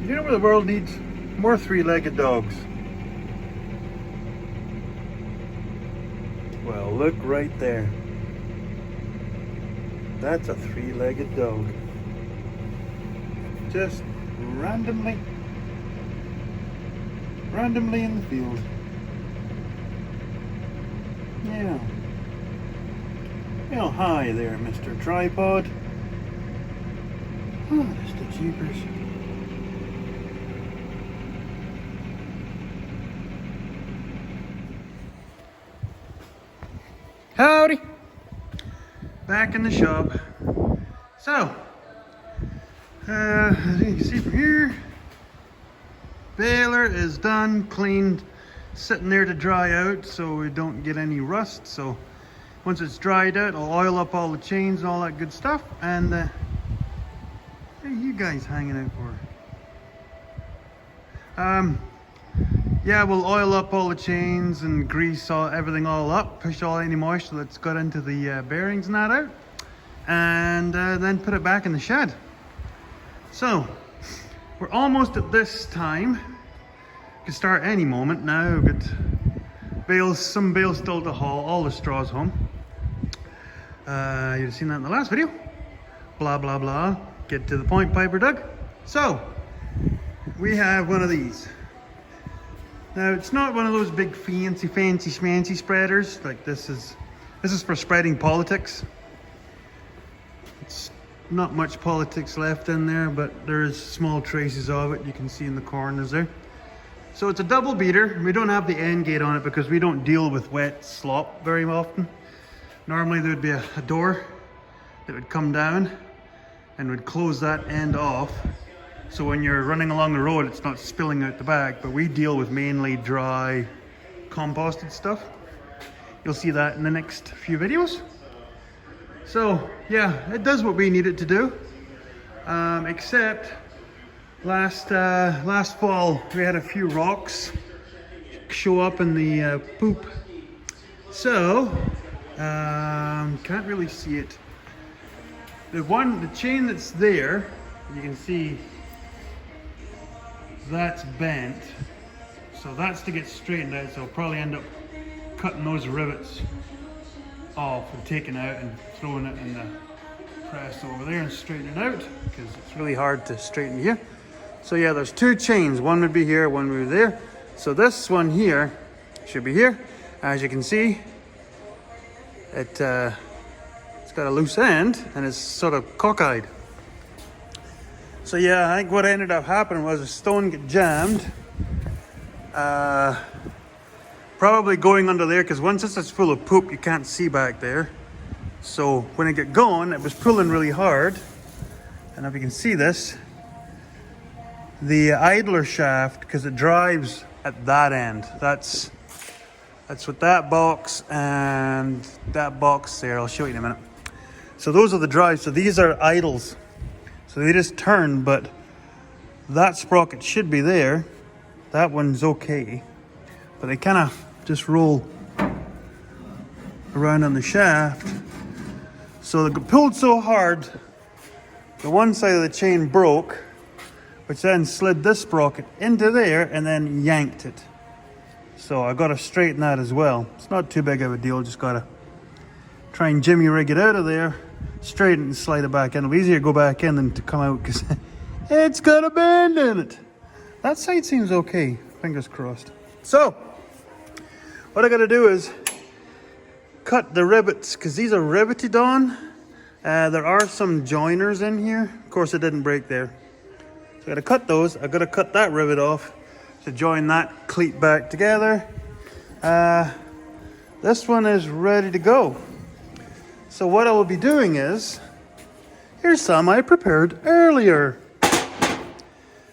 You know where the world needs more three-legged dogs? Well, look right there. That's a three-legged dog. Just randomly in the field. Yeah. Well, hi there, Mr. Tripod. Oh, that's the jeepers. Howdy! Back in the shop. So, as you can see from here, baler is done, cleaned, sitting there to dry out so we don't get any rust. So once it's dried out, I'll oil up all the chains and all that good stuff. And what are you guys hanging out for? Yeah, we'll oil up all the chains and grease everything all up, push any moisture that's got into the bearings and that out, and then put it back in the shed. So we're almost at this time. Can start any moment now. We've got some bales still to haul, all the straws home. You've seen that in the last video. Blah blah blah. Get to the point, Piper Doug. So we have one of these. Now it's not one of those big fancy schmancy spreaders. Like this is for spreading politics. It's not much politics left in there, but there's small traces of it. You can see in the corners there. So it's a double beater. We don't have the end gate on it because we don't deal with wet slop very often. Normally there would be a door that would come down and would close that end off. So when you're running along the road, it's not spilling out the back, but we deal with mainly dry, composted stuff. You'll see that in the next few videos. So yeah, it does what we need it to do. Except last fall, we had a few rocks show up in the poop. So, can't really see it. The chain that's there, you can see that's bent, so that's to get straightened out. So I'll probably end up cutting those rivets off and taking out and throwing it in the press over there and straightening it out because it's really hard to straighten here. So yeah, there's two chains. One would be here, one would be there. So this one here should be here. As you can see, it's got a loose end and it's sort of cockeyed. So yeah, I think what ended up happening was a stone get jammed. Probably going under there because once this is full of poop, you can't see back there. So when it got going, it was pulling really hard. And if you can see this, the idler shaft, because it drives at that end. That's what that box and that box there, I'll show you in a minute. So those are the drives. So these are idles. So they just turn, but that sprocket should be there. That one's okay. But they kind of just roll around on the shaft. So they pulled so hard, the one side of the chain broke, which then slid this sprocket into there and then yanked it. So I got to straighten that as well. It's not too big of a deal, just got to try and jimmy rig it out of there, straighten it and slide it back in. It'll be easier to go back in than to come out because it's got a bend in it. That side seems okay, fingers crossed. So what I got to do is cut the rivets because these are riveted on. There are some joiners in here. Of course it didn't break there. So I got to cut those. I got to cut that rivet off to join that cleat back together. This one is ready to go. So what I will be doing is, here's some I prepared earlier.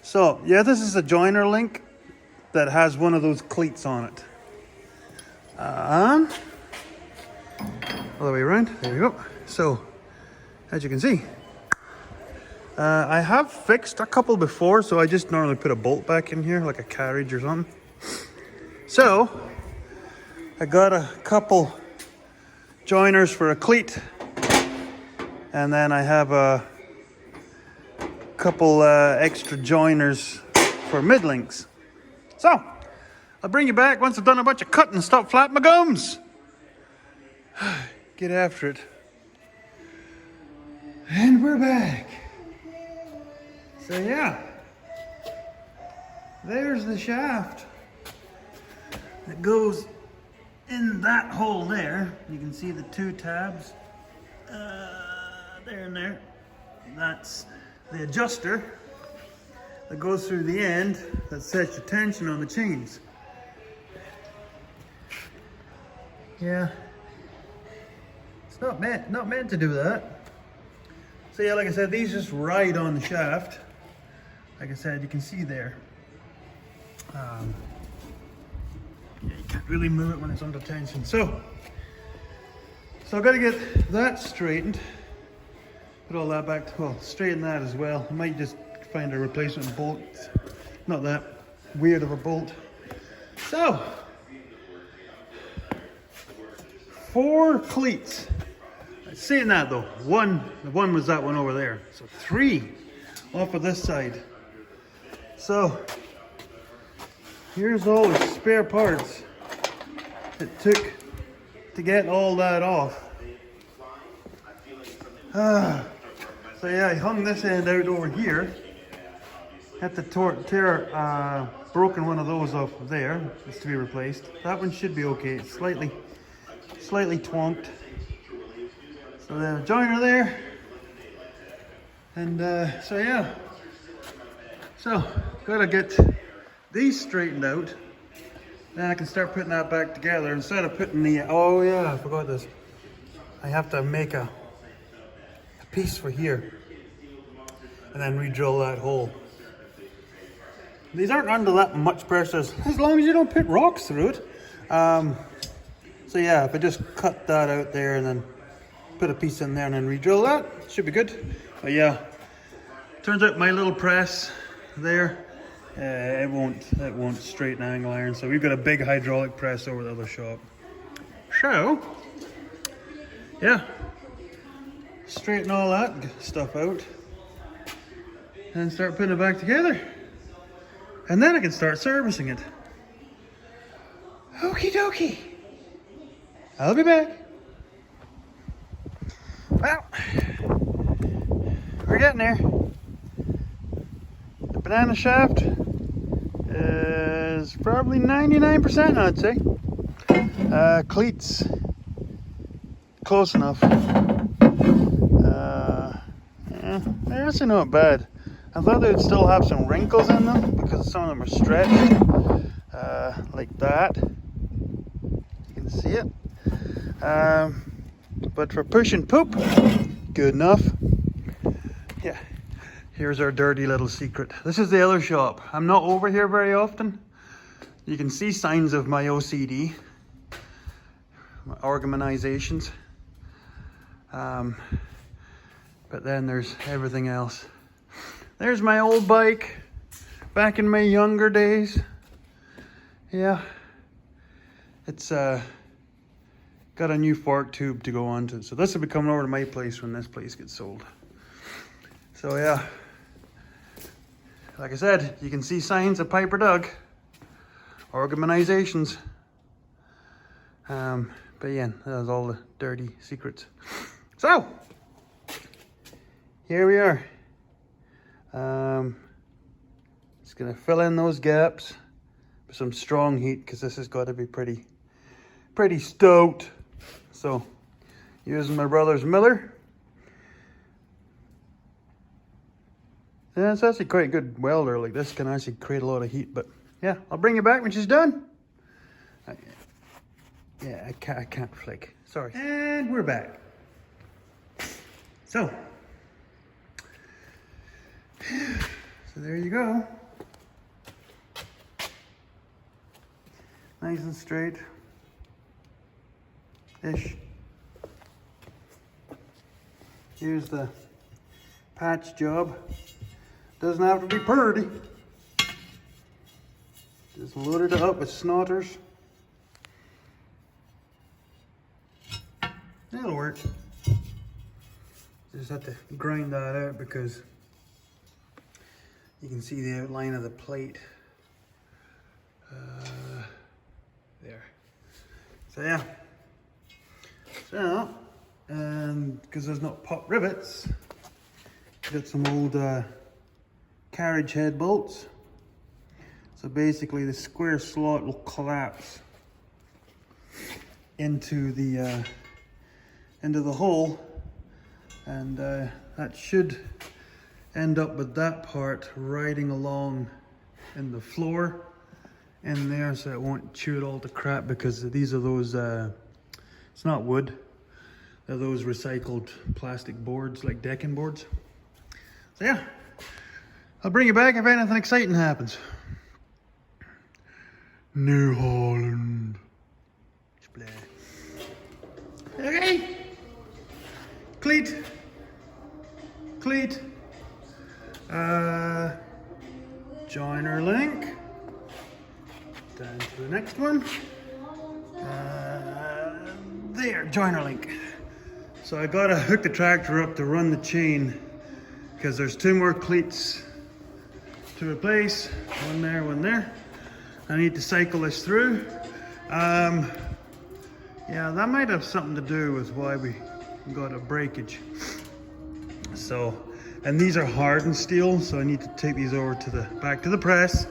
So yeah, this is a joiner link that has one of those cleats on it. All the way around, there we go. So as you can see, I have fixed a couple before, so I just normally put a bolt back in here, like a carriage or something. So I got a couple joiners for a cleat, and then I have a couple extra joiners for mid links. So I'll bring you back once I've done a bunch of cutting and stop flapping my gums. Get after it. And we're back. So yeah, there's the shaft that goes in that hole there. You can see the two tabs there and there. That's the adjuster that goes through the end that sets your tension on the chains. Yeah, it's not meant to do that. So yeah, like I said, these just ride on the shaft. Like I said, you can see there. Yeah, you can't really move it when it's under tension. So I've got to get that straightened. Put all that back. Well, straighten that as well. I might just find a replacement bolt. Not that weird of a bolt. So 4 cleats. Saying that though, the one was that one over there. So 3 off of this side. So here's all the spare parts it took to get all that off. So yeah, I hung this end out over here. Had to tear broken one of those off of there. It's to be replaced. That one should be okay. It's slightly twonked. So then a joiner there. And so yeah. So gotta get these straightened out. Then I can start putting that back together instead of putting the, oh yeah, I forgot this. I have to make a piece for here and then re-drill that hole. These aren't under that much pressure as long as you don't put rocks through it. So yeah, if I just cut that out there and then put a piece in there and then re-drill that, should be good. But yeah, turns out my little press there, it won't straighten angle iron. So we've got a big hydraulic press over the other shop. So yeah, straighten all that stuff out and start putting it back together. And then I can start servicing it. Okie dokie. I'll be back. Well, we're getting there. The banana shaft is probably 99%, I'd say. Cleats, close enough. Yeah, they're actually not bad. I thought they'd still have some wrinkles in them because some of them are stretched, like that. You can see it. But for push and poop, good enough. Yeah, here's our dirty little secret. This is the other shop. I'm not over here very often. You can see signs of my OCD, my organizations. But then there's everything else. There's my old bike, back in my younger days. Yeah, it's got a new fork tube to go onto it. So this will be coming over to my place when this place gets sold. So yeah, like I said, you can see signs of Piper Doug, organizations. But yeah, that's all the dirty secrets. So here we are. Just gonna fill in those gaps with some strong heat because this has got to be pretty stoked. So using my brother's miller. Yeah, it's actually quite a good welder. Like this can actually create a lot of heat. But yeah, I'll bring you back when she's done. Yeah, I can't flick. Sorry. And we're back. So there you go. Nice and straight. Ish. Here's the patch job. Doesn't have to be pretty. Just loaded it up with snotters. That'll work. Just have to grind that out because You can see the outline of the plate. There. So yeah. So, and because there's not pop rivets, got some old carriage head bolts. So basically the square slot will collapse into the hole, and that should end up with that part riding along in the floor in there, so it won't chew it all to crap, because these are those it's not wood, they're those recycled plastic boards, like decking boards. So yeah, I'll bring you back if anything exciting happens. New Holland. Okay. Cleat. Joiner link. Down to the next one. There, joiner link. So I gotta hook the tractor up to run the chain, because there's 2 more cleats to replace. One there, one there. I need to cycle this through. Yeah, that might have something to do with why we got a breakage. So, and these are hardened steel, so I need to take these over to the back to the press.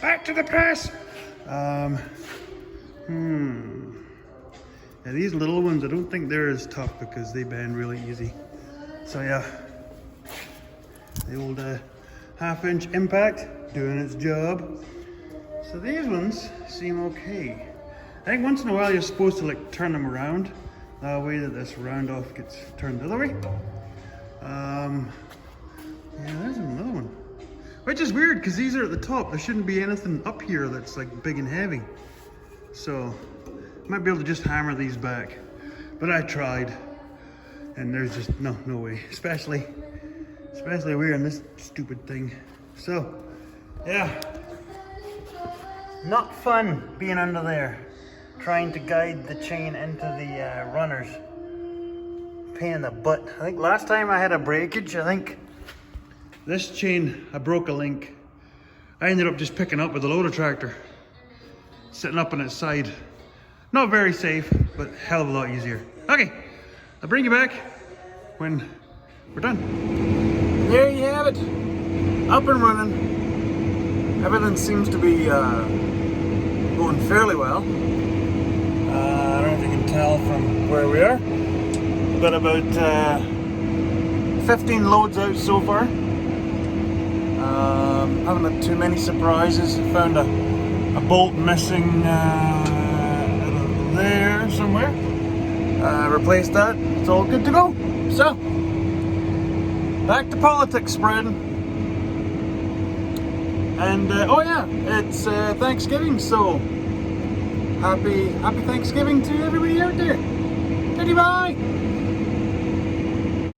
Back to the press. Yeah, these little ones, I don't think they're as tough because they bend really easy. So yeah, the old 1/2 inch impact doing its job. So these ones seem okay. I think once in a while you're supposed to like turn them around, that way that this round off gets turned the other way. Yeah, there's another one. Which is weird because these are at the top. There shouldn't be anything up here that's like big and heavy. So I might be able to just hammer these back. But I tried and there's just no way. Especially wearing this stupid thing. So yeah. Not fun being under there, trying to guide the chain into the runners. Pain in the butt. I think last time I had a breakage, I think this chain, I broke a link. I ended up just picking up with the loader tractor, sitting up on its side. Not very safe, but hell of a lot easier. Okay, I'll bring you back when we're done. There you have it, up and running. Everything seems to be going fairly well. I don't know if you can tell from where we are. We've got about 15 loads out so far. Haven't had too many surprises. Found a bolt missing out of there somewhere. Replaced that. It's all good to go. So, back to politics spreading. And oh yeah, it's Thanksgiving, so happy Thanksgiving to everybody out there. Goodbye.